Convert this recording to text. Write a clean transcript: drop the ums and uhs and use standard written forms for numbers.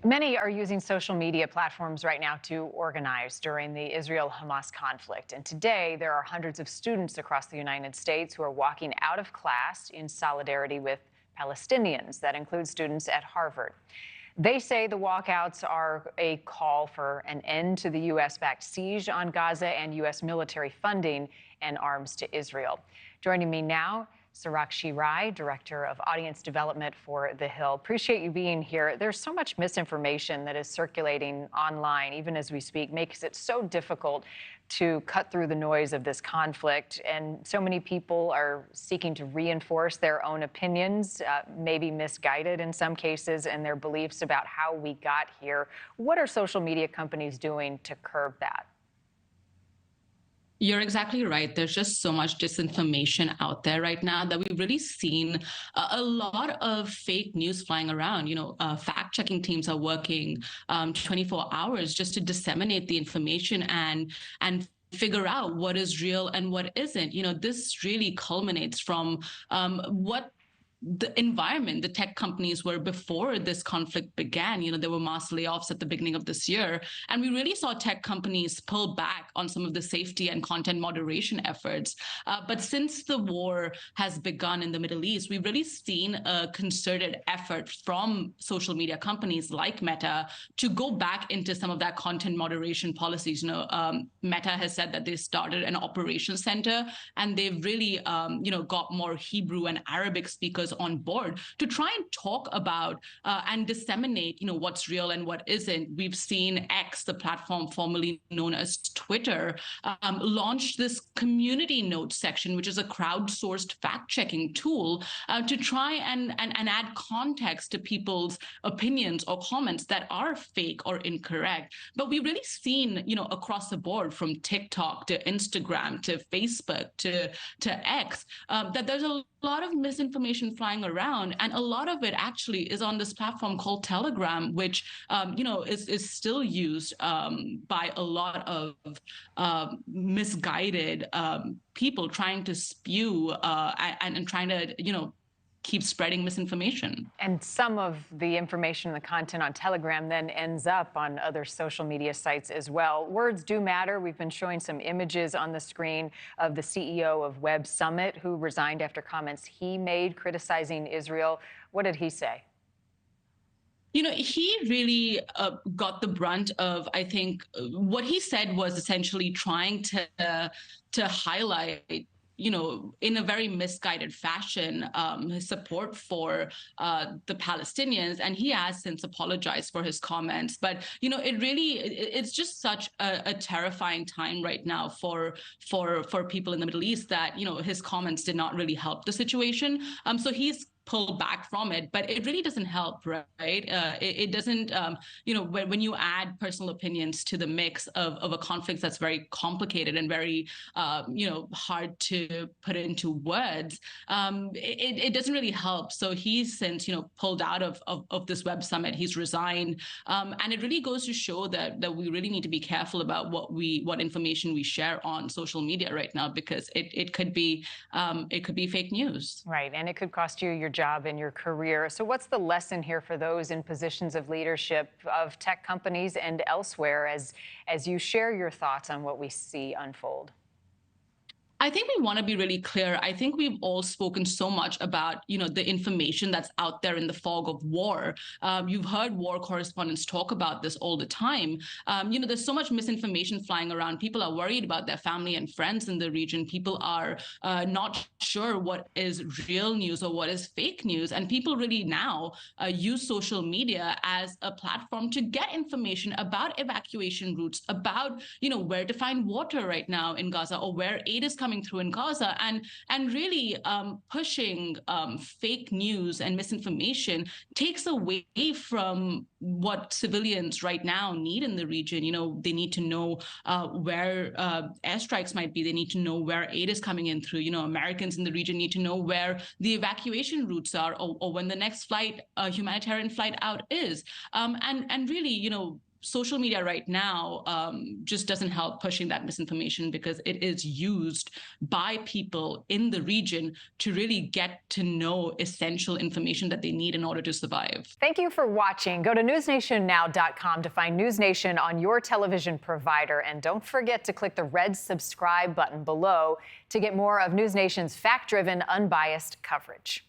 Many are using social media platforms right now to organize during the Israel-Hamas conflict. And today, there are hundreds of students across the United States who are walking out of class in solidarity with Palestinians. That includes students at Harvard. They say the walkouts are a call for an end to the U.S.-backed siege on Gaza and U.S. military funding and arms to Israel. Joining me now, Sarakshi Rai, Director of Audience Development for The Hill. Appreciate you being here. There's so much misinformation that is circulating online, even as we speak, makes it so difficult to cut through the noise of this conflict. And so many people are seeking to reinforce their own opinions, maybe misguided in some cases, and their beliefs about how we got here. What are social media companies doing to curb that? You're exactly right. There's just so much disinformation out there right now that we've really seen a lot of fake news flying around. Fact-checking teams are working 24 hours just to disseminate the information and figure out what is real and what isn't. This really culminates from what the environment the tech companies were before this conflict began. There were mass layoffs at the beginning of this year, and we really saw tech companies pull back on some of the safety and content moderation efforts. But since the war has begun in the Middle East, we've really seen a concerted effort from social media companies like Meta to go back into some of that content moderation policies. Meta has said that they started an operations center, and they've really, got more Hebrew and Arabic speakers on board to try and talk about and disseminate, what's real and what isn't. We've seen X, the platform formerly known as Twitter, launch this community notes section, which is a crowdsourced fact-checking tool to try and add context to people's opinions or comments that are fake or incorrect. But we've really seen, across the board, from TikTok to Instagram to Facebook to X, that there's a lot of misinformation flying around, and a lot of it actually is on this platform called Telegram, which is still used by a lot of misguided people trying to spew and trying to keep spreading misinformation. And some of the information and the content on Telegram then ends up on other social media sites as well. Words do matter. We've been showing some images on the screen of the CEO of Web Summit, who resigned after comments he made criticizing Israel. What did he say? He really got the brunt of, I think, what he said was essentially trying to highlight in a very misguided fashion, his support for the Palestinians. And he has since apologized for his comments. But, it's just such a terrifying time right now for people in the Middle East that, his comments did not really help the situation. So he's pull back from it, but it really doesn't help, right? It doesn't, when you add personal opinions to the mix of a conflict that's very complicated and very, hard to put into words, it doesn't really help. So he's since, pulled out of this Web Summit. He's resigned, and it really goes to show that we really need to be careful about what information we share on social media right now, because it could be fake news. Right, and it could cost you your job and your career. So what's the lesson here for those in positions of leadership of tech companies and elsewhere as you share your thoughts on what we see unfold? I think we want to be really clear. I think we've all spoken so much about, the information that's out there in the fog of war. You've heard war correspondents talk about this all the time. There's so much misinformation flying around. People are worried about their family and friends in the region. People are not sure what is real news or what is fake news. And people really now use social media as a platform to get information about evacuation routes, about, where to find water right now in Gaza, or where aid is coming through in Gaza, and really pushing fake news and misinformation takes away from what civilians right now need in the region. They need to know where airstrikes might be. They need to know where aid is coming in through. Americans in the region need to know where the evacuation routes are, or when the next humanitarian flight out is. And really, social media right now just doesn't help pushing that misinformation, because it is used by people in the region to really get to know essential information that they need in order to survive. Thank you for watching. Go to newsnationnow.com to find NewsNation on your television provider. And don't forget to click the red subscribe button below to get more of NewsNation's fact-driven, unbiased coverage.